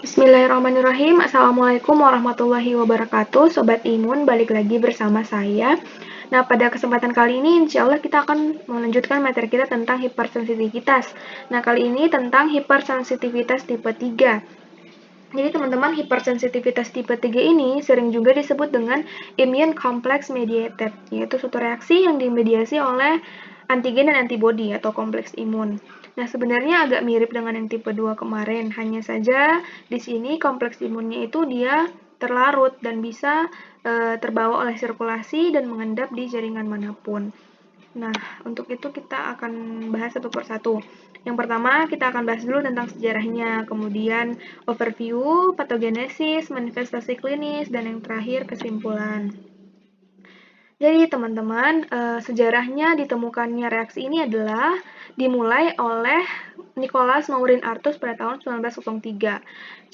Bismillahirrahmanirrahim. Assalamualaikum warahmatullahi wabarakatuh. Sobat Imun, balik lagi bersama saya. Nah, pada kesempatan kali ini insya Allah kita akan melanjutkan materi kita tentang hipersensitivitas. Nah, kali ini tentang hipersensitivitas tipe 3. Jadi teman-teman, hipersensitivitas tipe 3 ini sering juga disebut dengan immune complex mediated, yaitu suatu reaksi yang dimediasi oleh antigen dan antibodi atau kompleks imun. Nah, sebenarnya agak mirip dengan yang tipe 2 kemarin, hanya saja di sini kompleks imunnya itu dia terlarut dan bisa terbawa oleh sirkulasi dan mengendap di jaringan manapun. Nah, untuk itu kita akan bahas satu persatu. Yang pertama, kita akan bahas dulu tentang sejarahnya, kemudian overview, patogenesis, manifestasi klinis, dan yang terakhir kesimpulan. Jadi teman-teman, sejarahnya ditemukannya reaksi ini adalah dimulai oleh Nicholas Maureen Artus pada tahun 1903.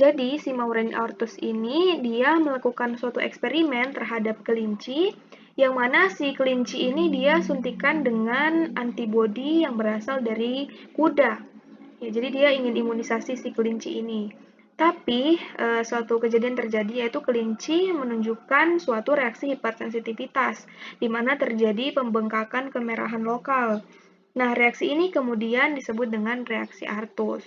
Jadi si Maureen Artus ini dia melakukan suatu eksperimen terhadap kelinci, yang mana si kelinci ini dia suntikan dengan antibodi yang berasal dari kuda. Ya, jadi dia ingin imunisasi si kelinci ini. Tapi suatu kejadian terjadi yaitu kelinci menunjukkan suatu reaksi hipersensitivitas, di mana terjadi pembengkakan kemerahan lokal. Nah, reaksi ini kemudian disebut dengan reaksi Artus,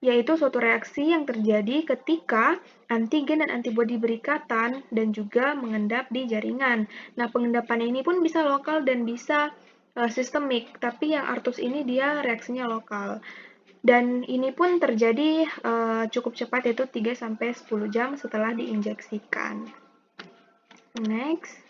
yaitu suatu reaksi yang terjadi ketika antigen dan antibodi berikatan dan juga mengendap di jaringan. Nah, pengendapan ini pun bisa lokal dan bisa sistemik, tapi yang Artus ini dia reaksinya lokal. Dan ini pun terjadi cukup cepat, yaitu 3-10 jam setelah diinjeksikan. Next.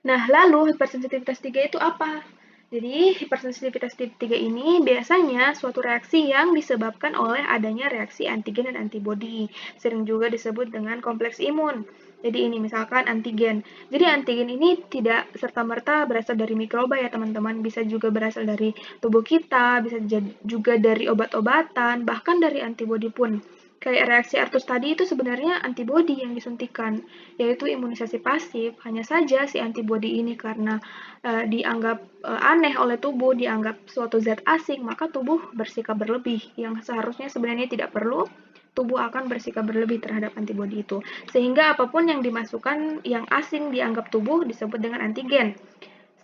Nah, lalu hipersensitivitas 3 itu apa? Jadi, hipersensitivitas tipe 3 ini biasanya suatu reaksi yang disebabkan oleh adanya reaksi antigen dan antibodi. Sering juga disebut dengan kompleks imun. Jadi ini misalkan antigen. Jadi antigen ini tidak serta-merta berasal dari mikroba ya teman-teman. Bisa juga berasal dari tubuh kita, bisa juga dari obat-obatan, bahkan dari antibodi pun. Kayak reaksi Artus tadi itu sebenarnya antibodi yang disuntikan, yaitu imunisasi pasif. Hanya saja si antibodi ini karena dianggap aneh oleh tubuh, dianggap suatu zat asing, maka tubuh bersikap berlebih. Yang seharusnya sebenarnya tidak perlu, tubuh akan bersikap berlebih terhadap antibodi itu. Sehingga apapun yang dimasukkan yang asing dianggap tubuh disebut dengan antigen.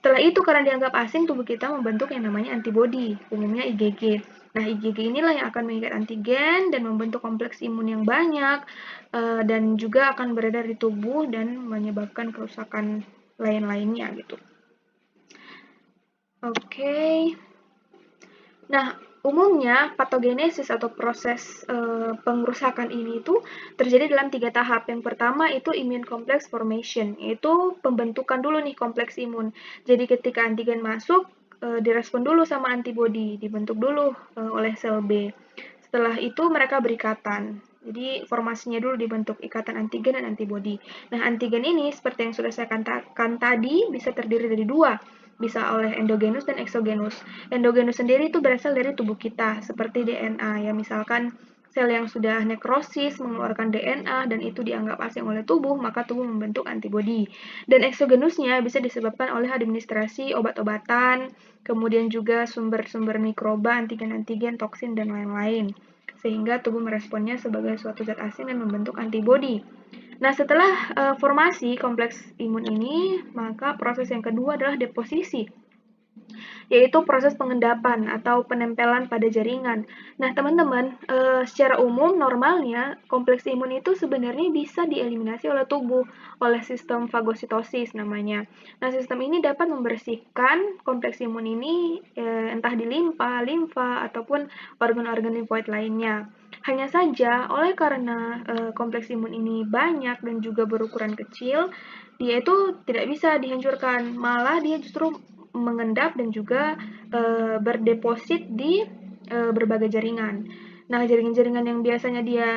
Setelah itu karena dianggap asing, tubuh kita membentuk yang namanya antibodi, umumnya IgG. Nah, IgG inilah yang akan mengikat antigen dan membentuk kompleks imun yang banyak dan juga akan beredar di tubuh dan menyebabkan kerusakan lain-lainnya gitu. Oke. Nah, umumnya patogenesis atau proses pengerusakan ini itu terjadi dalam 3 tahap. Yang pertama itu immune complex formation, yaitu pembentukan dulu nih kompleks imun. Jadi ketika antigen masuk, direspon dulu sama antibodi, dibentuk dulu oleh sel B. Setelah itu mereka berikatan. Jadi formasinya dulu dibentuk ikatan antigen dan antibodi. Nah, antigen ini seperti yang sudah saya katakan tadi bisa terdiri dari dua, bisa oleh endogenus dan eksogenus. Endogenus sendiri itu berasal dari tubuh kita, seperti DNA. Ya, misalkan sel yang sudah nekrosis mengeluarkan DNA dan itu dianggap asing oleh tubuh, maka tubuh membentuk antibodi. Dan eksogenusnya bisa disebabkan oleh administrasi obat-obatan, kemudian juga sumber-sumber mikroba, antigen-antigen, toksin, dan lain-lain. Sehingga tubuh meresponnya sebagai suatu zat asing dan membentuk antibodi. Nah, setelah formasi kompleks imun ini, maka proses yang kedua adalah deposisi, yaitu proses pengendapan atau penempelan pada jaringan. Nah, teman-teman, secara umum normalnya kompleks imun itu sebenarnya bisa dieliminasi oleh tubuh, oleh sistem fagositosis namanya. Nah, sistem ini dapat membersihkan kompleks imun ini entah di limfa, ataupun organ-organ limfoid lainnya. Hanya saja, oleh karena kompleks imun ini banyak dan juga berukuran kecil, dia itu tidak bisa dihancurkan, malah dia justru mengendap dan juga berdeposit di berbagai jaringan. Nah, jaringan-jaringan yang biasanya dia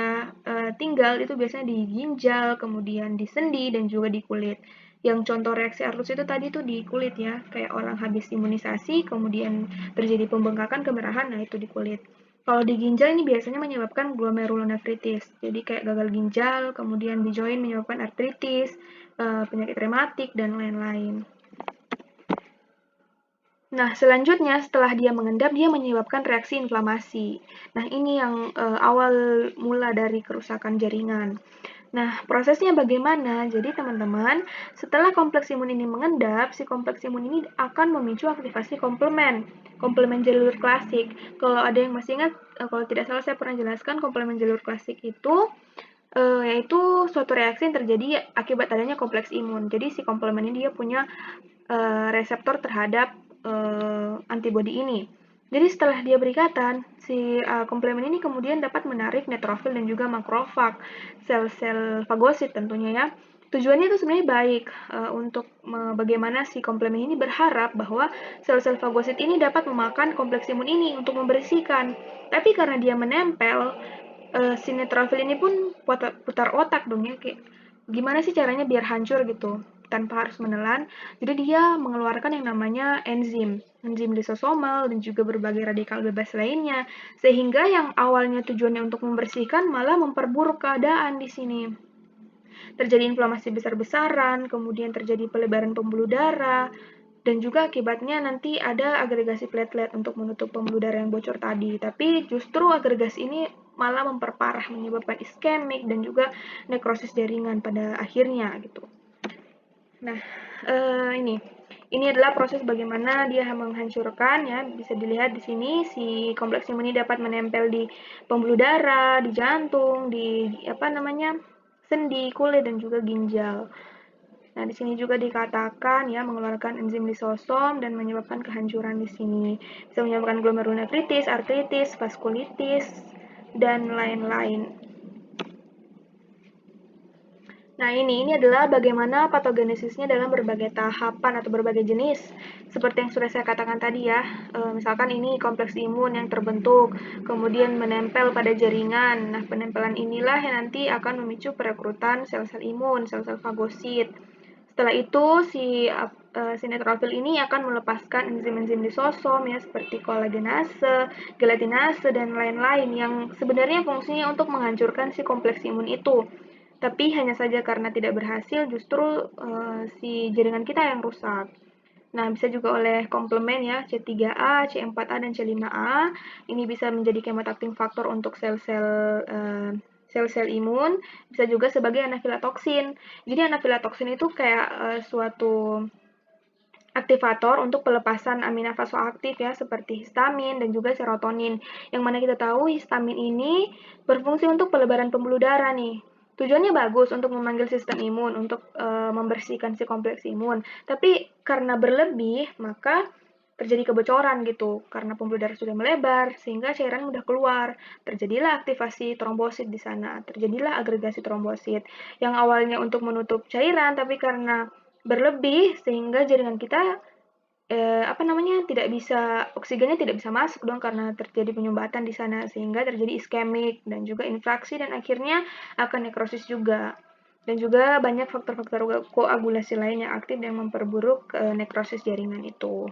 tinggal itu biasanya di ginjal, kemudian di sendi, dan juga di kulit. Yang contoh reaksi Artus itu tadi tuh di kulit ya, kayak orang habis imunisasi, kemudian terjadi pembengkakan kemerahan, nah itu di kulit. Kalau di ginjal ini biasanya menyebabkan glomerulonefritis, jadi kayak gagal ginjal, kemudian di joint menyebabkan artritis, penyakit rematik, dan lain-lain. Nah, selanjutnya setelah dia mengendap, dia menyebabkan reaksi inflamasi. Nah, ini yang awal mula dari kerusakan jaringan. Nah, prosesnya bagaimana? Jadi, teman-teman, setelah kompleks imun ini mengendap, si kompleks imun ini akan memicu aktivasi komplement jalur klasik. Kalau ada yang masih ingat, kalau tidak salah saya pernah jelaskan, komplement jalur klasik itu yaitu suatu reaksi yang terjadi akibat adanya kompleks imun. Jadi, si komplement ini dia punya reseptor terhadap antibodi ini. Jadi setelah dia berikatan, si komplement ini kemudian dapat menarik neutrofil dan juga makrofag, sel-sel fagosit tentunya ya. Tujuannya itu sebenarnya baik untuk bagaimana si komplement ini berharap bahwa sel-sel fagosit ini dapat memakan kompleks imun ini untuk membersihkan. Tapi karena dia menempel, si neutrofil ini pun putar otak dong ya, kayak gimana sih caranya biar hancur gitu tanpa harus menelan. Jadi dia mengeluarkan yang namanya enzim lisosomal dan juga berbagai radikal bebas lainnya, sehingga yang awalnya tujuannya untuk membersihkan malah memperburuk keadaan di sini. Terjadi inflamasi besar-besaran, kemudian terjadi pelebaran pembuluh darah, dan juga akibatnya nanti ada agregasi platelet untuk menutup pembuluh darah yang bocor tadi. Tapi justru agregasi ini malah memperparah, menyebabkan iskemik dan juga nekrosis jaringan pada akhirnya gitu. Nah, ini adalah proses bagaimana dia menghancurkan ya. Bisa dilihat di sini si kompleks imun ini dapat menempel di pembuluh darah, di jantung, di sendi, kulit dan juga ginjal. Nah, di sini juga dikatakan ya mengeluarkan enzim lisosom dan menyebabkan kehancuran di sini. Bisa menyebabkan glomerulonefritis, artritis, vaskulitis, dan lain-lain. Nah, ini adalah bagaimana patogenesisnya dalam berbagai tahapan atau berbagai jenis. Seperti yang sudah saya katakan tadi ya, misalkan ini kompleks imun yang terbentuk, kemudian menempel pada jaringan. Nah, penempelan inilah yang nanti akan memicu perekrutan sel-sel imun, sel-sel fagosit. Setelah itu, si neutrofil ini akan melepaskan enzim-enzim lisosom ya, seperti kolagenase, gelatinase, dan lain-lain yang sebenarnya fungsinya untuk menghancurkan si kompleks imun itu. Tapi hanya saja karena tidak berhasil, justru si jaringan kita yang rusak. Nah, bisa juga oleh komplement ya, C3A, C4A, dan C5A. Ini bisa menjadi chemotaxin faktor untuk sel-sel imun, bisa juga sebagai anafilatoxin. Jadi anafilatoxin itu kayak suatu aktivator untuk pelepasan amina vasoaktif ya, seperti histamin dan juga serotonin. Yang mana kita tahu histamin ini berfungsi untuk pelebaran pembuluh darah nih. Tujuannya bagus untuk memanggil sistem imun, untuk membersihkan si kompleks imun. Tapi karena berlebih, maka terjadi kebocoran gitu. Karena pembuluh darah sudah melebar, sehingga cairan mudah keluar. Terjadilah aktivasi trombosit di sana. Terjadilah agregasi trombosit. Yang awalnya untuk menutup cairan, tapi karena berlebih sehingga jaringan kita tidak bisa oksigennya tidak bisa masuk dong karena terjadi penyumbatan di sana sehingga terjadi iskemik dan juga infraksi dan akhirnya akan nekrosis juga. Dan juga banyak faktor-faktor koagulasi lain yang aktif yang memperburuk nekrosis jaringan itu.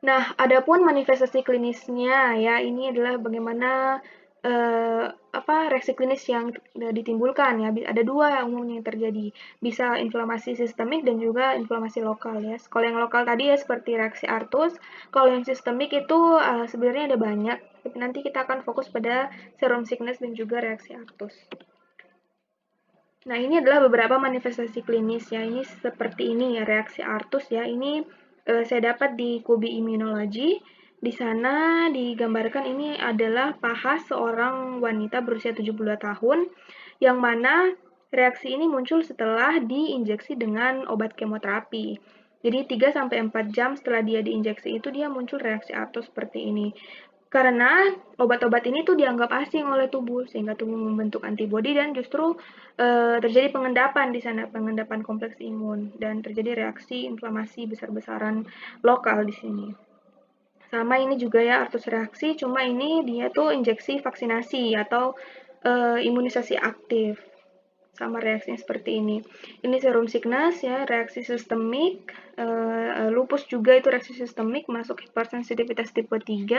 Nah, adapun manifestasi klinisnya ya, ini adalah bagaimana reaksi klinis yang ditimbulkan ya. Ada dua umumnya yang terjadi. Bisa inflamasi sistemik dan juga inflamasi lokal ya. Kalau yang lokal tadi ya seperti reaksi Artus, kalau yang sistemik itu sebenarnya ada banyak. Tapi nanti kita akan fokus pada serum sickness dan juga reaksi Artus. Nah, ini adalah beberapa manifestasi klinis ya. Ini seperti ini ya, reaksi Artus ya. Ini saya dapat di Kubi Immunology. Di sana digambarkan ini adalah paha seorang wanita berusia 72 tahun yang mana reaksi ini muncul setelah diinjeksi dengan obat kemoterapi. Jadi 3-4 jam setelah dia diinjeksi itu dia muncul reaksi Artus seperti ini. Karena obat-obat ini tuh dianggap asing oleh tubuh sehingga tubuh membentuk antibodi dan justru terjadi pengendapan di sana, pengendapan kompleks imun dan terjadi reaksi inflamasi besar-besaran lokal di sini. Sama ini juga ya Artus reaksi, cuma ini dia tuh injeksi vaksinasi atau imunisasi aktif. Sama reaksinya seperti ini. Ini serum sickness ya, reaksi sistemik, lupus juga itu reaksi sistemik masuk hipersensitivitas tipe 3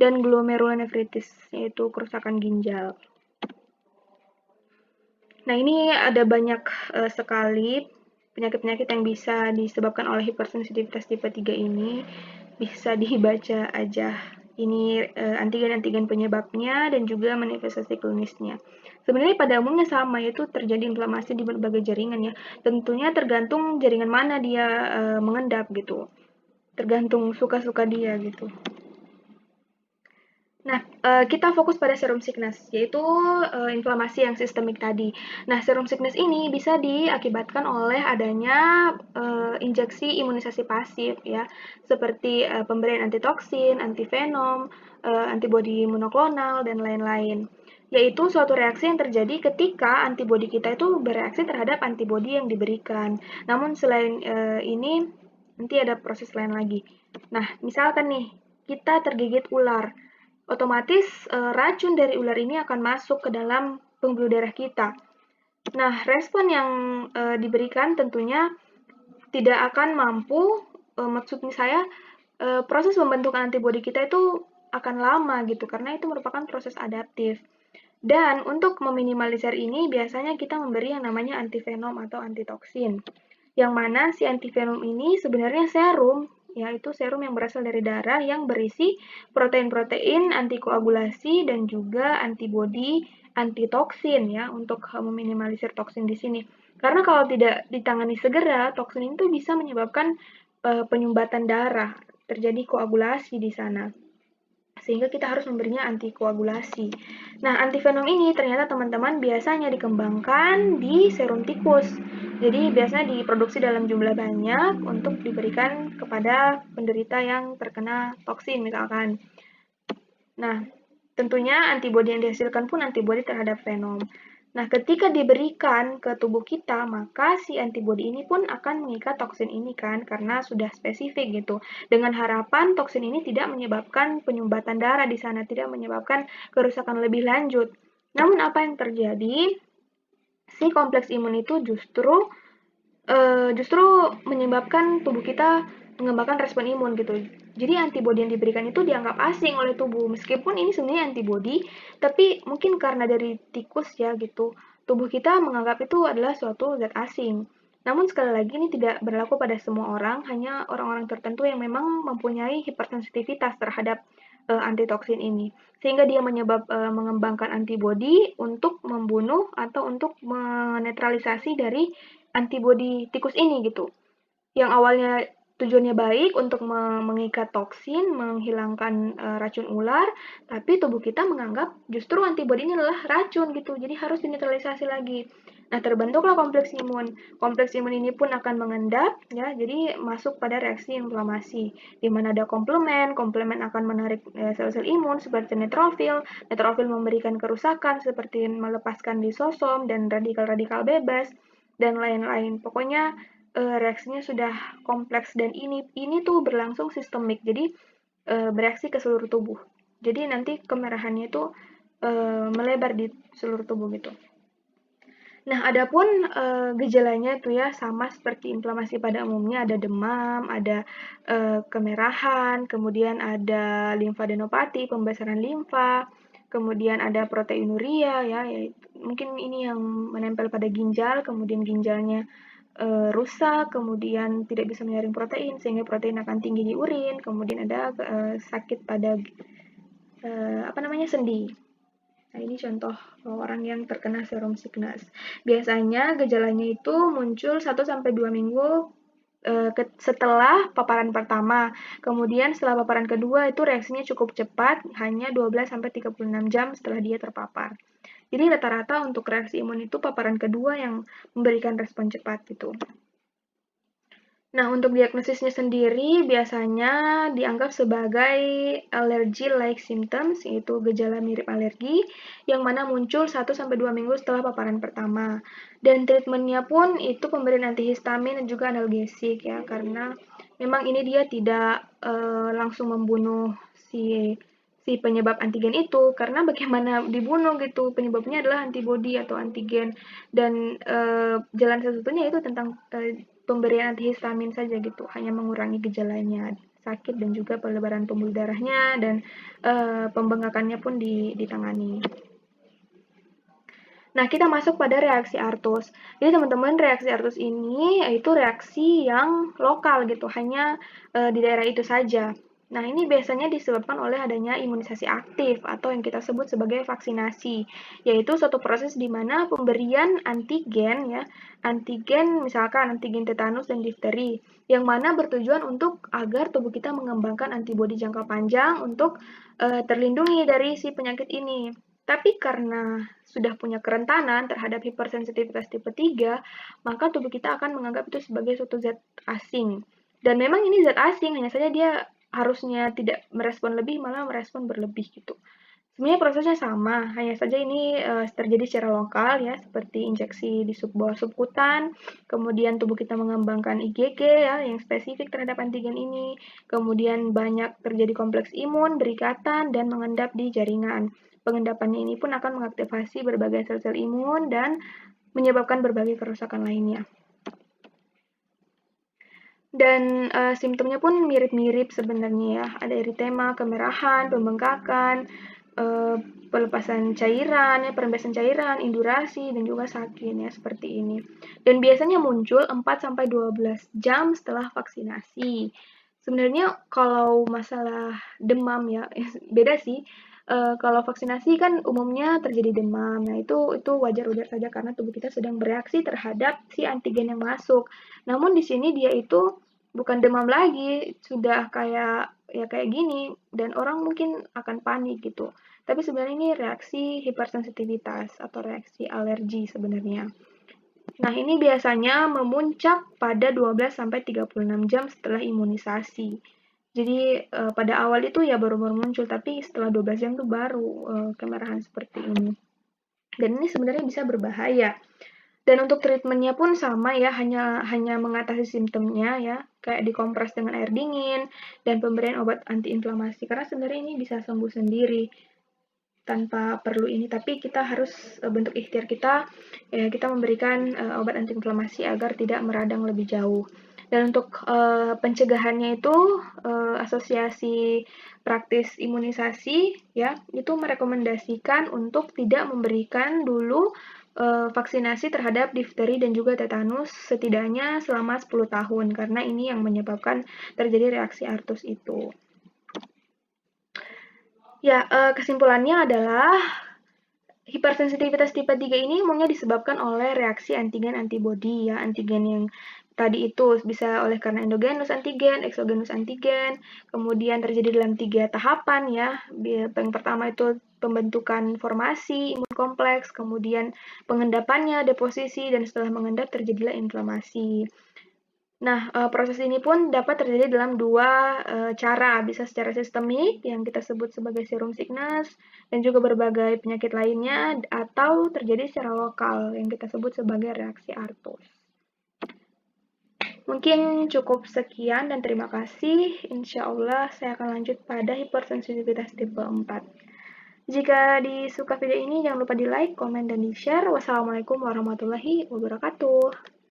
dan glomerulonefritis yaitu kerusakan ginjal. Nah, ini ada banyak sekali penyakit-penyakit yang bisa disebabkan oleh hipersensitivitas tipe 3 ini bisa dibaca aja. Ini antigen-antigen penyebabnya dan juga manifestasi klinisnya. Sebenarnya pada umumnya sama, yaitu terjadi inflamasi di berbagai jaringan ya. Tentunya tergantung jaringan mana dia mengendap gitu. Tergantung suka-suka dia gitu. Nah, kita fokus pada serum sickness, yaitu inflamasi yang sistemik tadi. Nah, serum sickness ini bisa diakibatkan oleh adanya injeksi imunisasi pasif ya, seperti pemberian antitoksin, antivenom, antibodi monoklonal, dan lain-lain. Yaitu suatu reaksi yang terjadi ketika antibodi kita itu bereaksi terhadap antibodi yang diberikan. Namun selain ini, nanti ada proses lain lagi. Nah, misalkan nih, kita tergigit ular, otomatis racun dari ular ini akan masuk ke dalam pembuluh darah kita. Nah, respon yang diberikan tentunya tidak akan mampu, maksudnya saya, proses pembentukan antibodi kita itu akan lama gitu, karena itu merupakan proses adaptif. Dan untuk meminimalisir ini, biasanya kita memberi yang namanya antivenom atau antitoksin. Yang mana si antivenom ini sebenarnya serum, yaitu serum yang berasal dari darah yang berisi protein-protein antikoagulasi dan juga antibodi antitoksin ya untuk meminimalisir toksin di sini. Karena kalau tidak ditangani segera, toksin itu bisa menyebabkan penyumbatan darah, terjadi koagulasi di sana. Sehingga kita harus memberinya antikoagulasi. Nah, antivenom ini ternyata teman-teman biasanya dikembangkan di serum tikus. Jadi biasanya diproduksi dalam jumlah banyak untuk diberikan kepada penderita yang terkena toksin misalkan. Nah, tentunya antibodi yang dihasilkan pun antibodi terhadap venom. Nah, ketika diberikan ke tubuh kita, maka si antibodi ini pun akan mengikat toksin ini kan, karena sudah spesifik gitu. Dengan harapan toksin ini tidak menyebabkan penyumbatan darah di sana, tidak menyebabkan kerusakan lebih lanjut. Namun apa yang terjadi? Si kompleks imun itu justru menyebabkan tubuh kita mengembangkan respon imun gitu. Jadi antibodi yang diberikan itu dianggap asing oleh tubuh. Meskipun ini sebenarnya antibodi, tapi mungkin karena dari tikus ya gitu, tubuh kita menganggap itu adalah suatu zat asing. Namun sekali lagi ini tidak berlaku pada semua orang, hanya orang-orang tertentu yang memang mempunyai hipersensitivitas terhadap antitoksin ini. Sehingga dia mengembangkan antibodi untuk membunuh atau untuk menetralisasi dari antibodi tikus ini gitu. Yang awalnya tujuannya baik untuk mengikat toksin, menghilangkan racun ular, tapi tubuh kita menganggap justru antibodi ini adalah racun gitu. Jadi harus dinetralisasi lagi. Nah, terbentuklah kompleks imun. Kompleks imun ini pun akan mengendap ya, jadi masuk pada reaksi inflamasi. Di mana ada komplement, komplement akan menarik sel-sel imun seperti neutrofil, neutrofil memberikan kerusakan seperti melepaskan lisosom dan radikal-radikal bebas dan lain-lain. Pokoknya reaksinya sudah kompleks dan ini tuh berlangsung sistemik. Jadi bereaksi ke seluruh tubuh. Jadi nanti kemerahannya itu melebar di seluruh tubuh gitu. Nah, adapun gejalanya tuh ya sama seperti inflamasi pada umumnya, ada demam, ada kemerahan, kemudian ada limfadenopati, pembesaran limfa, kemudian ada proteinuria ya, mungkin ini yang menempel pada ginjal, kemudian ginjalnya rusak, kemudian tidak bisa menyaring protein sehingga protein akan tinggi di urin, kemudian ada sakit pada sendi. Nah, ini contoh orang yang terkena serum sickness. Biasanya gejalanya itu muncul 1-2 minggu setelah paparan pertama. Kemudian setelah paparan kedua itu reaksinya cukup cepat, hanya 12-36 jam setelah dia terpapar. Jadi rata-rata untuk reaksi imun itu paparan kedua yang memberikan respon cepat gitu. Nah, untuk diagnosisnya sendiri biasanya dianggap sebagai allergy-like symptoms, yaitu gejala mirip alergi, yang mana muncul 1-2 minggu setelah paparan pertama. Dan treatmentnya pun itu pemberian antihistamin dan juga analgesik ya, karena memang ini dia tidak langsung membunuh si penyebab antigen itu, karena bagaimana dibunuh gitu, penyebabnya adalah antibodi atau antigen, dan jalan satu-satunya itu tentang pemberian antihistamin saja gitu, hanya mengurangi gejalanya, sakit dan juga pelebaran pembuluh darahnya, dan pembengkakannya pun ditangani. Nah, kita masuk pada reaksi Artus. Jadi teman-teman, reaksi Artus ini yaitu reaksi yang lokal gitu, hanya di daerah itu saja. Nah, ini biasanya disebabkan oleh adanya imunisasi aktif atau yang kita sebut sebagai vaksinasi, yaitu suatu proses di mana pemberian antigen ya, antigen misalkan antigen tetanus dan difteri, yang mana bertujuan untuk agar tubuh kita mengembangkan antibodi jangka panjang untuk terlindungi dari si penyakit ini. Tapi karena sudah punya kerentanan terhadap hipersensitivitas tipe 3, maka tubuh kita akan menganggap itu sebagai suatu zat asing. Dan memang ini zat asing, hanya saja dia harusnya tidak merespon lebih, malah merespon berlebih gitu. Sebenarnya prosesnya sama, hanya saja ini terjadi secara lokal ya, seperti injeksi di bawah subkutan, kemudian tubuh kita mengembangkan IgG ya, yang spesifik terhadap antigen ini, kemudian banyak terjadi kompleks imun, berikatan, dan mengendap di jaringan. Pengendapannya ini pun akan mengaktifasi berbagai sel-sel imun dan menyebabkan berbagai kerusakan lainnya. Dan simptomnya pun mirip-mirip sebenarnya ya, ada eritema, kemerahan, pembengkakan, pelepasan cairan, ya, perembesan cairan, indurasi, dan juga sakit ya, seperti ini. Dan biasanya muncul 4-12 jam setelah vaksinasi. Sebenarnya kalau masalah demam ya, beda sih. Kalau vaksinasi kan umumnya terjadi demam, nah itu wajar-wajar saja karena tubuh kita sedang bereaksi terhadap si antigen yang masuk. Namun di sini dia itu bukan demam lagi, sudah kayak gini dan orang mungkin akan panik gitu. Tapi sebenarnya ini reaksi hipersensitivitas atau reaksi alergi sebenarnya. Nah, ini biasanya memuncak pada 12-36 jam setelah imunisasi. Jadi pada awal itu ya baru-baru muncul, tapi setelah 12 jam tuh baru kemerahan seperti ini. Dan ini sebenarnya bisa berbahaya. Dan untuk treatmentnya pun sama ya, hanya mengatasi simptomnya ya, kayak dikompres dengan air dingin dan pemberian obat antiinflamasi. Karena sebenarnya ini bisa sembuh sendiri tanpa perlu ini, tapi kita harus bentuk ikhtiar kita, ya kita memberikan obat antiinflamasi agar tidak meradang lebih jauh. Dan untuk pencegahannya itu asosiasi praktis imunisasi ya itu merekomendasikan untuk tidak memberikan dulu vaksinasi terhadap difteri dan juga tetanus setidaknya selama 10 tahun karena ini yang menyebabkan terjadi reaksi artus itu. Ya, kesimpulannya adalah hipersensitivitas tipe 3 ini umumnya disebabkan oleh reaksi antigen antibodi ya, antigen yang tadi itu bisa oleh karena endogenus antigen, eksogenus antigen, kemudian terjadi dalam 3 tahapan ya. Yang pertama itu pembentukan formasi imun kompleks, kemudian pengendapannya, deposisi, dan setelah mengendap terjadilah inflamasi. Nah, proses ini pun dapat terjadi dalam dua cara, bisa secara sistemik yang kita sebut sebagai serum sickness dan juga berbagai penyakit lainnya, atau terjadi secara lokal yang kita sebut sebagai reaksi artus. Mungkin cukup sekian dan terima kasih. Insya Allah saya akan lanjut pada hipersensitivitas tipe 4. Jika disuka video ini, jangan lupa di like, komen, dan di share. Wassalamualaikum warahmatullahi wabarakatuh.